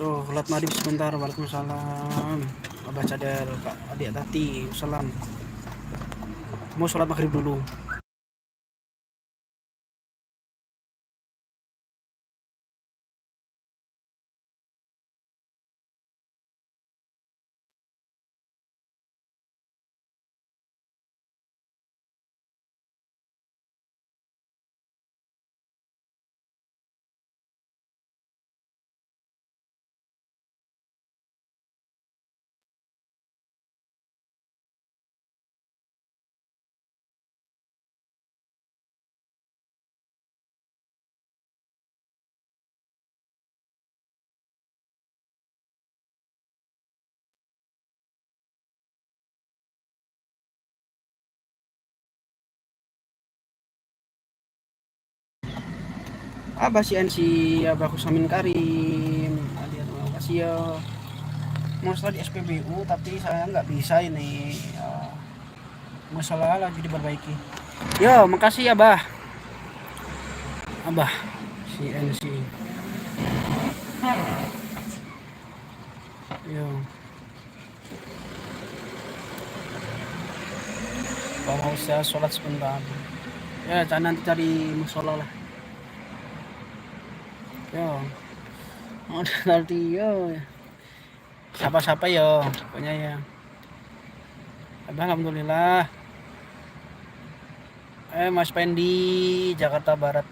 sholat maghrib sebentar. Waalaikumsalam. Abah Cadar, Kak Adik Tati, salam. Mau sholat maghrib dulu. Abah si NC, Abah Kusamin Karim, alias terima kasih ya. Mau sholat di SPBU tapi saya nggak bisa ini. Masalah lagi diperbaiki. Yo, makasih ya, Bah. Abah si NC. Yo. Kalau saya sholat sebentar. Ya, nanti cari musola lah. Yo. Oh, nanti yo. Siapa-siapa yo, pokoknya ya. Abah alhamdulillah. Mas Pendi, Jakarta Barat.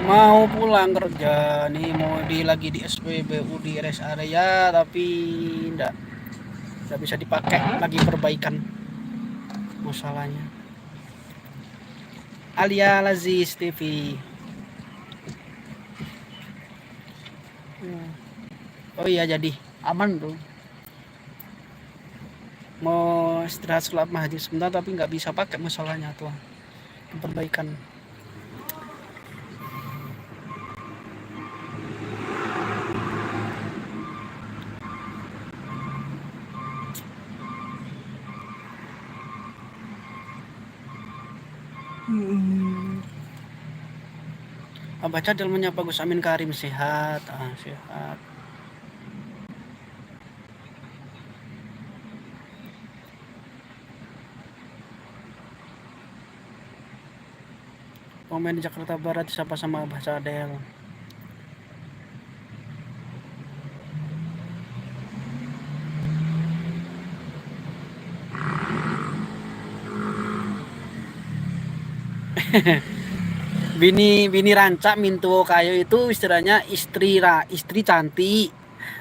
Mau pulang kerja nih, mau lagi di SPBU di rest area tapi enggak bisa dipakai, lagi perbaikan masalahnya. Alia Lazis TV. Oh iya, jadi aman tuh. Mau istirahat sholat maghrib sebentar tapi nggak bisa pakai masalahnya tuh, perbaikan. Abah Cadel menyapa Gus Amin Karim, sehat, sehat. Komen di Jakarta Barat siapa sama Abah Cadel. Bini rancak mintu kayu itu istilahnya istri cantik,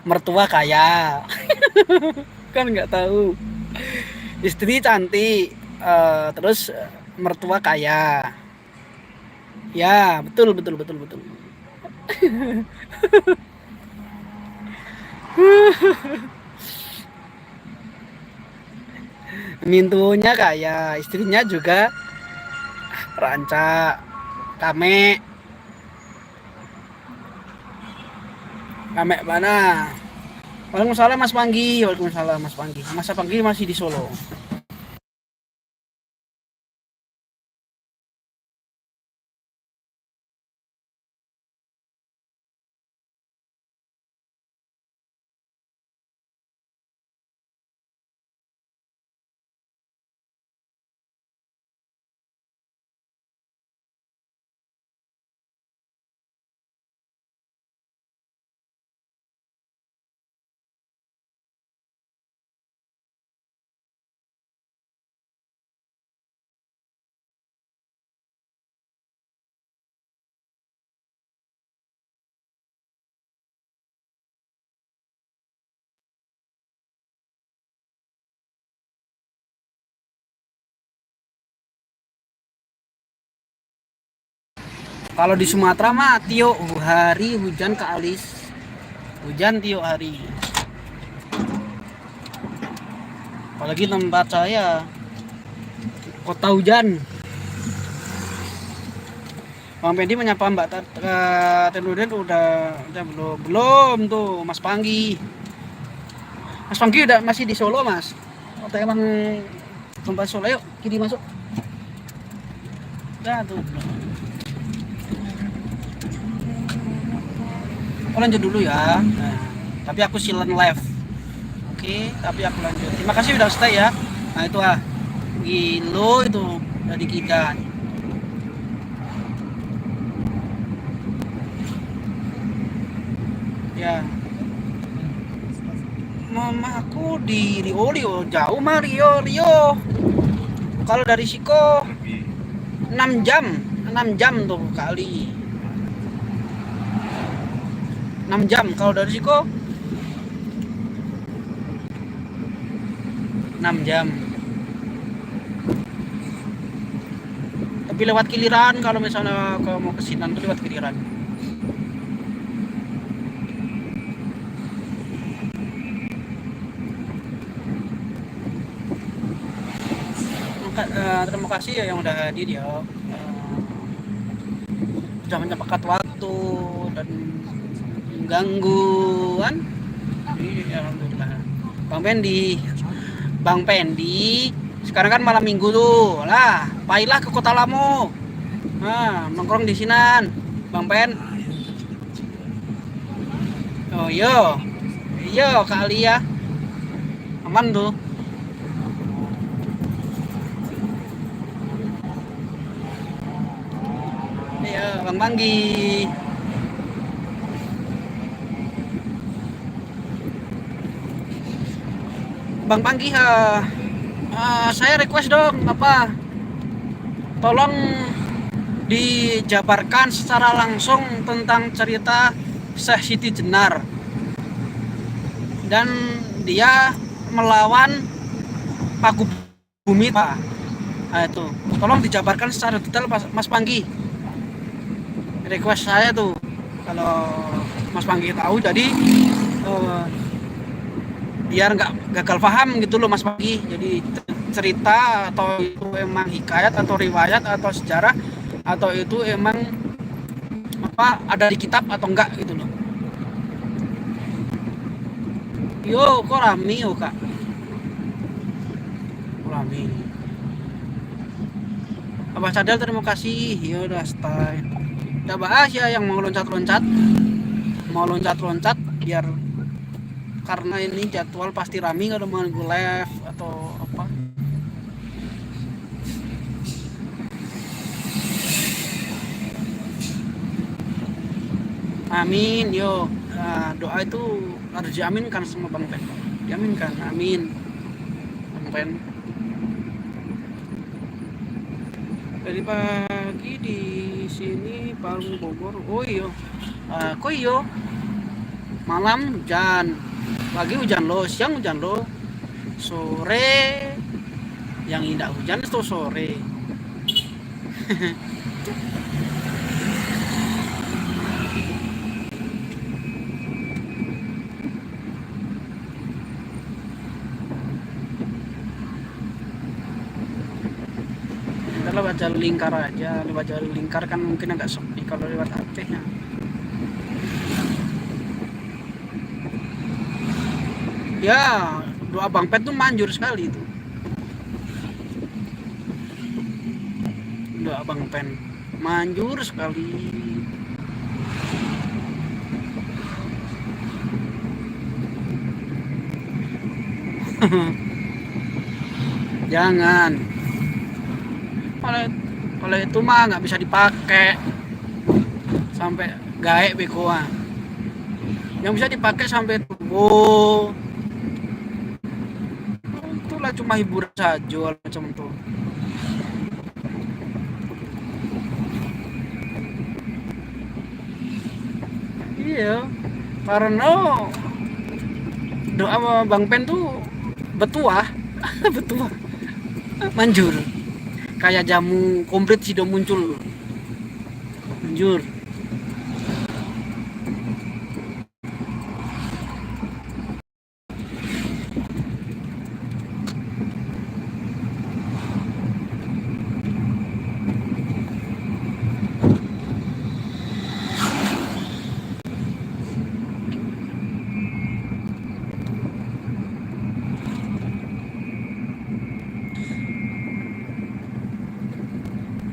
mertua kaya. Kan nggak tahu. Istri cantik, terus mertua kaya. Ya, betul. Mintunya kaya, istrinya juga rancak. Kame mana? Waalaikumsalam Mas Panggi. Waalaikumsalam Mas Panggi. Mas Panggi masih di Solo. Kalau di Sumatera mah tiap hari hujan ke alis. Hujan tiap hari. Apalagi tempat saya kota hujan. Bang Pendi menyapa Mbak Tenuden udah belum tuh Mas Panggi. Mas Panggi udah masih di Solo, Mas? atau emang tempat Solo, yuk kiri masuk. Dah tuh. Oh, lanjut dulu ya. Nah, tapi aku silent live. Oke, tapi aku lanjut. Terima kasih udah stay ya. Nah itu Gilo itu dari kita. Ya. Mama aku di Rio jauh mah Rio. Kalau dari Siko 6 jam tuh kali. 6 jam kalau dari Siko 6 jam. Tapi lewat Kiliran, kalau misalnya kalau mau ke Sinan tuh lewat Kiliran. Terima kasih ya yang udah hadir ya. Sudah menyempatkan waktu dan gangguan. Iya, alhamdulillah. Bang Pendi, sekarang kan malam minggu tuh. Lah, pailah ke Kota Lamo. Nah, nongkrong di Sinan. Bang Pen. Oh, iya. Iya kali ya. Aman tuh. Iya, Bang Banggi. Bang Panggi, saya request dong tolong dijabarkan secara langsung tentang cerita Syekh Siti Jenar dan dia melawan Paku Bumi Pak. Nah, itu tolong dijabarkan secara detail Mas Panggi. Request saya tuh, kalau Mas Panggi tahu, jadi biar nggak gagal paham gitu loh Mas Panggi. Jadi cerita atau itu emang hikayat atau riwayat atau sejarah atau itu emang ada di kitab atau enggak gitu loh. Yo, kok rame yo kak? Rame. Abah Cadel terima kasih. Ya udah stay. Udah bahas ya yang mau loncat-loncat biar, karena ini jadwal pasti rame kalau mau gue live atau apa. Amin yo. Nah, doa itu harus diaminkan sama Bang Pen. Diaminkan, amin. Bang Pen. Dari pagi di sini Parung Bogor. Oh iya. Kok iyo. Malam hujan. Pagi hujan lo, siang hujan lo. Sore yang indah hujan itu sore. Lewat jalur lingkar aja, lewat jalur lingkar kan mungkin agak sepi kalau lewat HP nya. Ya, doa Bang Pet tuh manjur sekali itu. Doa Bang Pen manjur sekali. Jangan. Kalau itu mah nggak bisa dipakai sampai gaek bekoa. Yang bisa dipakai sampai turbo. Itulah cuma hiburan saja macam itu. Iya, karena doa Bang Pen tuh betuah, betuah, manjur. Kayak jamu komplit sudah muncul, manjur.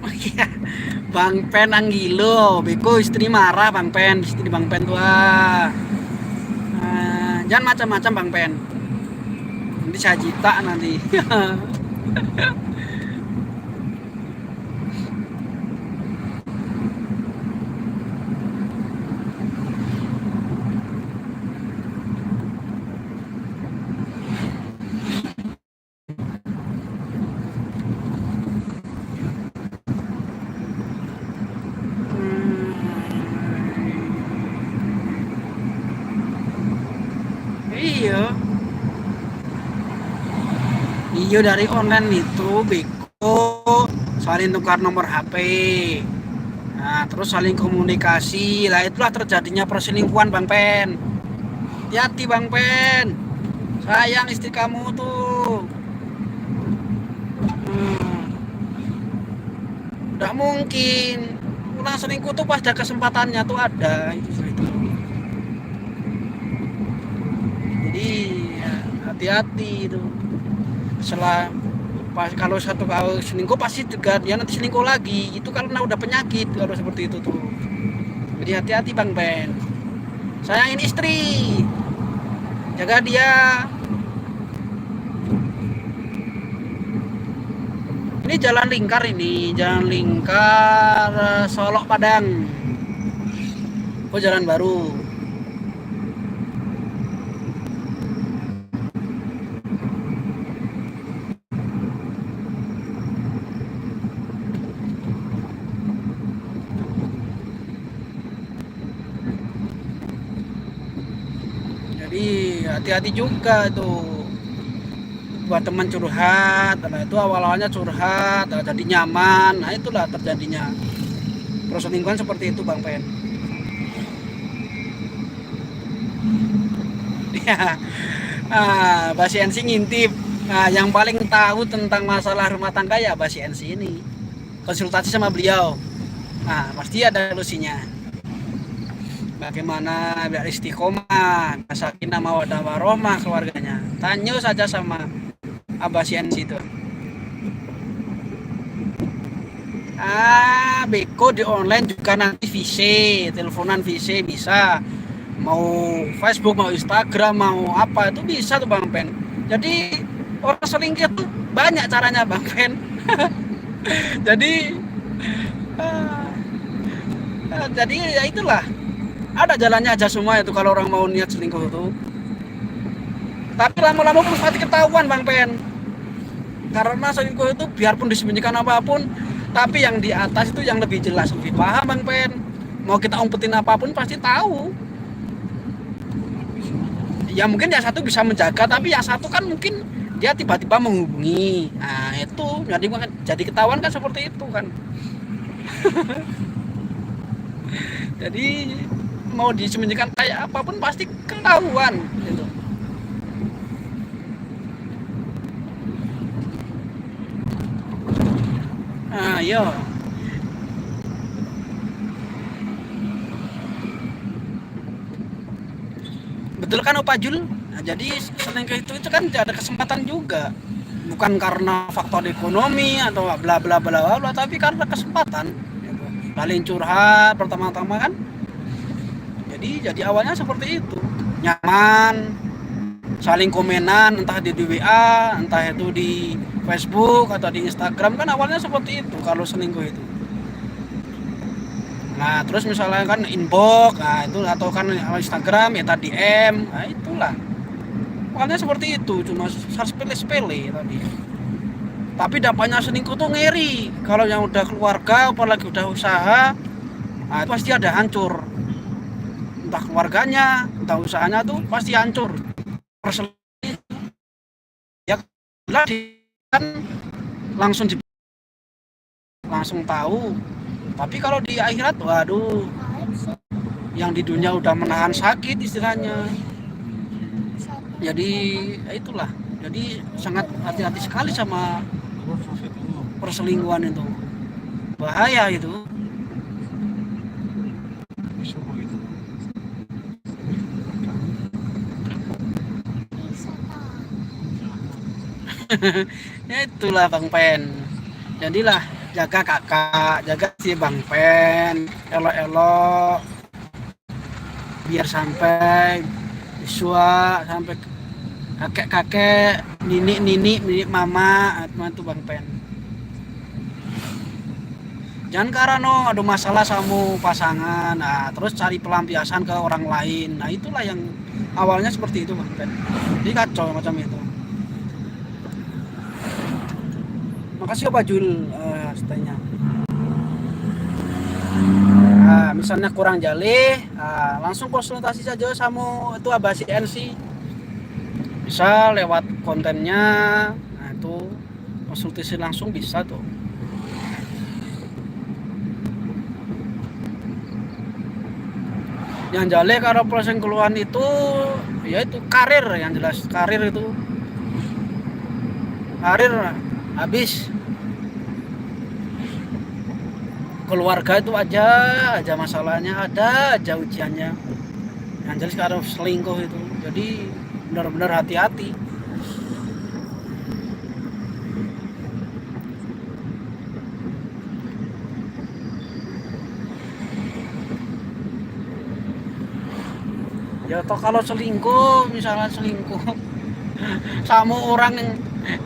Iya, Bang Pen Anggilo, beko istri marah Bang Pen, istri Bang Pen tua. Jangan macam-macam Bang Pen. Nanti saya cita nanti. Iya. Iya dari online itu beko saling tukar nomor HP. Nah, terus saling komunikasi. Lah itulah terjadinya perselingkuhan Bang Pen. Hati-hati Bang Pen. Sayang istri kamu tuh. Nggak mungkin. Ulang selingkuh tuh pas ada kesempatannya tuh ada. Itu. Jadi ya, hati-hati itu. Setelah pas kalau satu kali selingkuh pasti juga dia nanti selingkuh lagi. Itu karena udah penyakit kalau seperti itu tuh. Jadi hati-hati Bang Pen. Sayangin istri. Jaga dia. Ini jalan lingkar ini, jalan lingkar Solok Padang. Oh, jalan baru. Jadi hati-hati juga tuh buat teman curhat. Nah itu awal-awalnya curhat, jadi nyaman. Nah itulah terjadinya perselingkuhan seperti itu Bang Pen. Ya, Basi NC ngintip. Nah, yang paling tahu tentang masalah rumah tangga ya Basi NC ini. Konsultasi sama beliau. Nah, pasti ada solusinya. Bagaimana biar istiqomah, sakinah mawaddah warahmah keluarganya. Tanya saja sama Abah NC itu. Beko di online juga nanti VC, teleponan VC bisa. Mau Facebook, mau Instagram, mau apa itu bisa tuh Bang Pen. Jadi orang selingkuh tuh banyak caranya Bang Pen. Jadi ya itulah, ada jalannya aja semua itu kalau orang mau niat selingkuh itu. Tapi lama-lama pun pasti ketahuan Bang Pen. Karena selingkuh itu biarpun disembunyikan apapun, tapi yang di atas itu yang lebih jelas, lebih paham Bang Pen. Mau kita umpetin apapun pasti tahu. Ya mungkin yang satu bisa menjaga, tapi yang satu kan mungkin dia tiba-tiba menghubungi. Nah itu jadi ketahuan kan seperti itu kan. Jadi mau disembunyikan kayak apapun pasti ketahuan gitu. Iya. Betul kan Opa Jul? Nah, jadi selingkuh itu kan ada kesempatan juga. Bukan karena faktor ekonomi atau bla bla bla bla, tapi karena kesempatan. Gitu. Saling curhat pertama-tama kan. Jadi awalnya seperti itu. Nyaman, saling komenan entah di WA, entah itu di Facebook atau di Instagram kan awalnya seperti itu kalau selingkuh itu. Nah terus misalnya kan inbox, nah itu atau kan Instagram ya tadi DM, nah itulah awalnya seperti itu, cuma sepele-sepele tadi. Tapi dampaknya selingkuh tuh ngeri kalau yang udah keluarga apalagi udah usaha, nah itu pasti ada hancur, entah keluarganya entah usahanya tuh pasti hancur. Ya kan langsung tahu. Tapi kalau di akhirat, waduh, yang di dunia udah menahan sakit istilahnya. Jadi ya itulah. Jadi sangat hati-hati sekali sama perselingkuhan itu. Bahaya itu. Ya itulah Bang Pen. Jadilah jaga kakak, jaga si Bang Pen, elok-elok biar sampai bisua, sampai kakek-kakek, ninik mama, itu Bang Pen. Jangan karena ada masalah sama pasangan, nah terus cari pelampiasan ke orang lain. Nah itulah yang awalnya seperti itu Bang Pen. Jadi kacau macam itu. Makasih Pak Jul setanya. Nah, misalnya kurang jali, langsung konsultasi saja sama itu Abah CNC. Bisa lewat kontennya, nah itu konsultasi langsung bisa tuh. Yang jale kalau proses keluhan itu ya itu karir, yang jelas karir itu karir habis, keluarga itu aja masalahnya, ada aja ujiannya. Yang jelas kalau selingkuh itu, jadi benar-benar hati-hati. Ya toh kalau selingkuh, misalnya selingkuh sama orang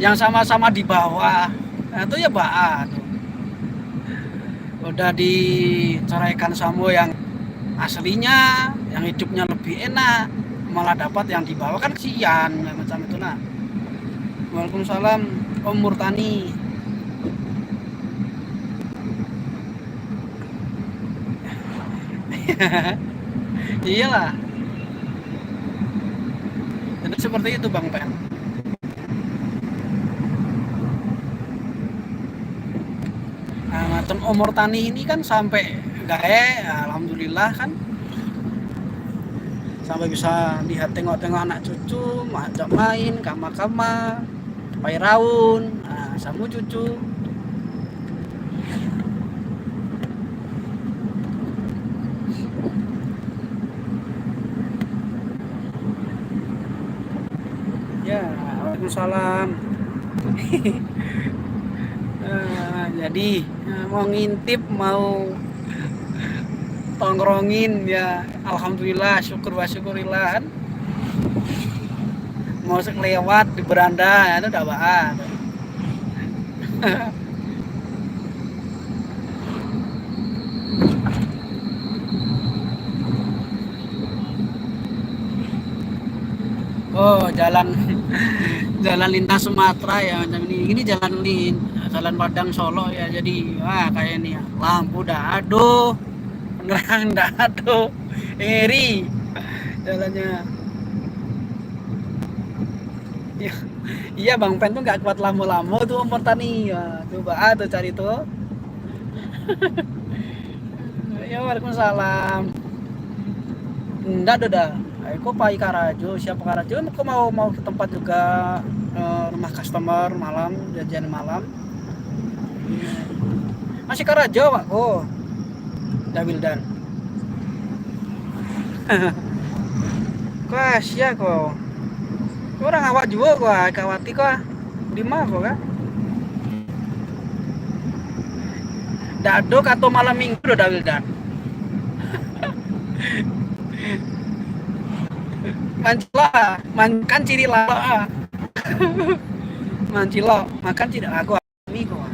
yang sama-sama di bawah, nah itu ya baat. Udah diceraikan sama yang aslinya, yang hidupnya lebih enak, malah dapat yang di bawah, kan kesian macam itu. Nah, Waalaikumsalam Om Murtani. Iyalah. Jadi seperti itu Bang Pen. Nah, macam Om Murtani ini kan sampai gae, alhamdulillah kan. Sampai bisa lihat tengok-tengok anak cucu, ajak main, kama-kama, pairaun, sama cucu. Ya, waalaikumsalam. Jadi mau ngintip, mau tongkrongin ya, alhamdulillah, syukur wa syukurillah kan. Mau lewat di beranda ya, itu udah bahan. Oh, jalan lintas Sumatera ya macam ini. Ini jalan Padang Solo ya. Jadi wah kayak ini ya. Lampu dah aduh, penerang dah aduh, iri jalannya. Ya, iya Bang Pen tuh nggak kuat lampu tuh Om Pertani. Ya, coba tuh cari tuh. Ya waalaikumsalam. Enggak dah. Aku Pak Karajo, siapa Karajo? Aku mau ke tempat juga, rumah customer malam, jajan malam. Masih Karajo Pak. Oh, Dabildan. Kau Asia kok. Orang awak juga kok, kawati kok. 5 kok kan? Dado atau malam minggu udah Dabildan. Mancila, makan ciri lala. Mancila, makan tidak aku ini kok.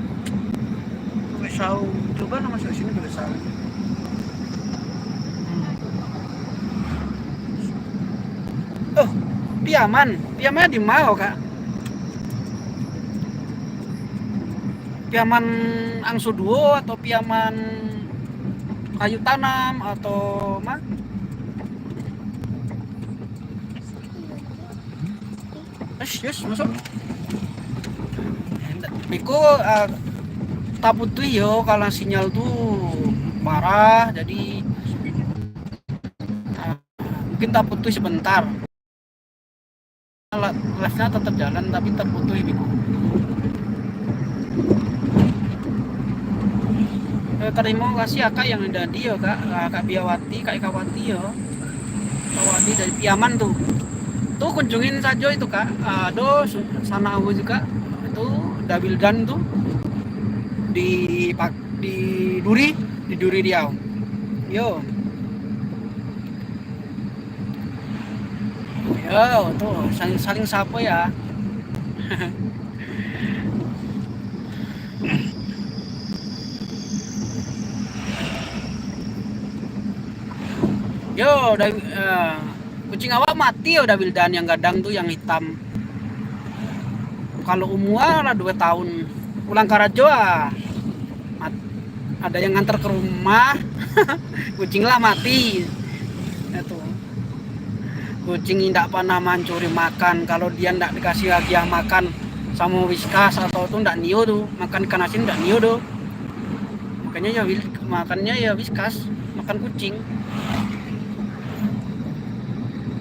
Besau, coba nama saya sini besau. Oh, Piaman di mau kak. Piaman Angsu Duo atau Piaman Kayu Tanam atau mah? Yes, masuk. Biko tak putih yo kalau sinyal tuh parah, jadi mungkin tak putih sebentar. Live-nya tetap jalan tapi terputus Biko. Terima kasih Kak yang ada di yo Kak Biawati, Kak Ikawati yo. Kawati dari Piaman tuh. Tuh kunjungin saja itu Kak. Sana aku juga itu Dabildan tuh. di di Duri Riau. Yo. Yo, tuh saling sapa ya. Yo, kucing awak mati ya udah Wildan yang gadang tuh yang hitam. Kalau umur lah 2 tahun. Pulang Karajo ada yang nganter ke rumah. Kucing lah mati. Itu. Kucing tidak pernah mencuri makan. Kalau dia tidak dikasih hadiah makan sama Whiskas atau tuh tidak nio tuh, makan ikan asin tidak nio tuh. Makanya ya makannya ya Whiskas, makan kucing.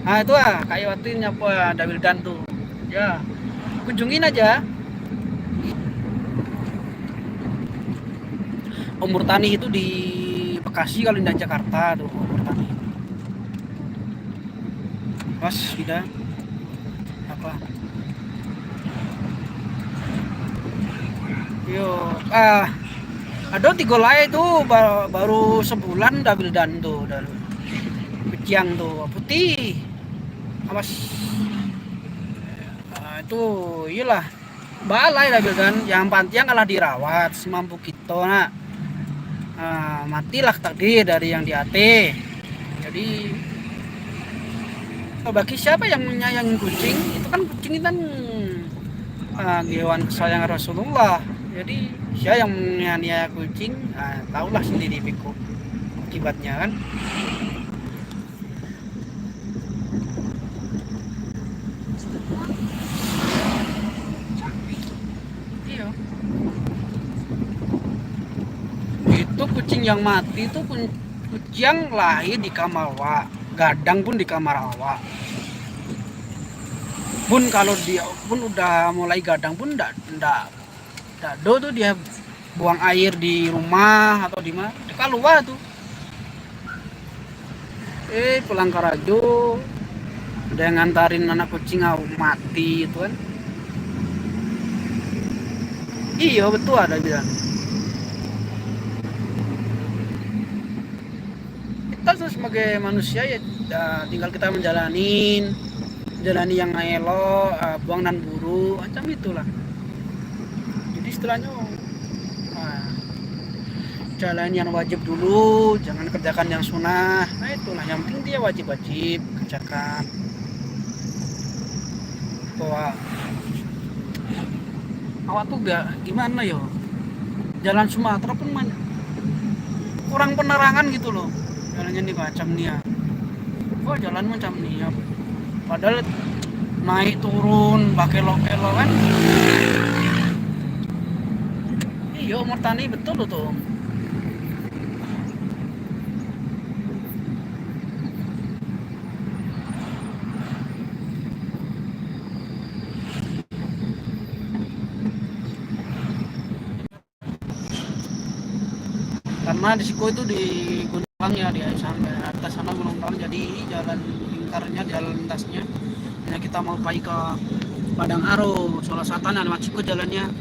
Nah itu kayak waktu nyapa ada Wildan tuh. Ya, kunjungin aja. Om Murtani itu di Bekasi kalau di Jakarta tuh Om Murtani. Pas tidak apa? Yo, ada 3 lay itu baru sebulan udah Wildan tuh, udah keciang tuh putih. Awas. Itu iyalah balai lah kan, yang pantiang kalah dirawat semampu kita nak. Matilah takdir dari yang di AT. Jadi bagi siapa yang menyayangi kucing, itu kan kucing itu kan hewan kesayangan Rasulullah. Jadi siapa yang menganiaya kucing, tahulah sendiri pikuk akibatnya kan. Iya. Itu kucing yang mati itu kucing lahir di kamar awak, gadang pun di kamar awak. Pun kalau dia pun udah mulai gadang pun ndak do tuh dia buang air di rumah atau di mana, keluar tuh. Pulang Karajo ada yang ngantarin anak kucing mati itu kan. Iya betul ada bilang. Kita tuh sebagai manusia ya tinggal kita menjalani yang elok, buang dan buru macam itulah. Jadi istilahnya jalan yang wajib dulu, jangan kerjakan yang sunnah. Nah itulah yang penting dia wajib kerjakan. Bahwa awak tuh gimana yo, jalan Sumatera pun kurang penerangan gitu loh. Jalannya nih macam nih ya. Oh jalan macam nih ya. Padahal naik turun pakai kelok kan. Iya Om Murtani betul loh tuh. Karena di Siko itu di Gunung ya, di sampai atas sana Gunung Bang, jadi jalan lingkarnya, jalan lintasnya. Nah kita mau pergi ke Padang Aro, Solo Selatan ada Maciko jalannya.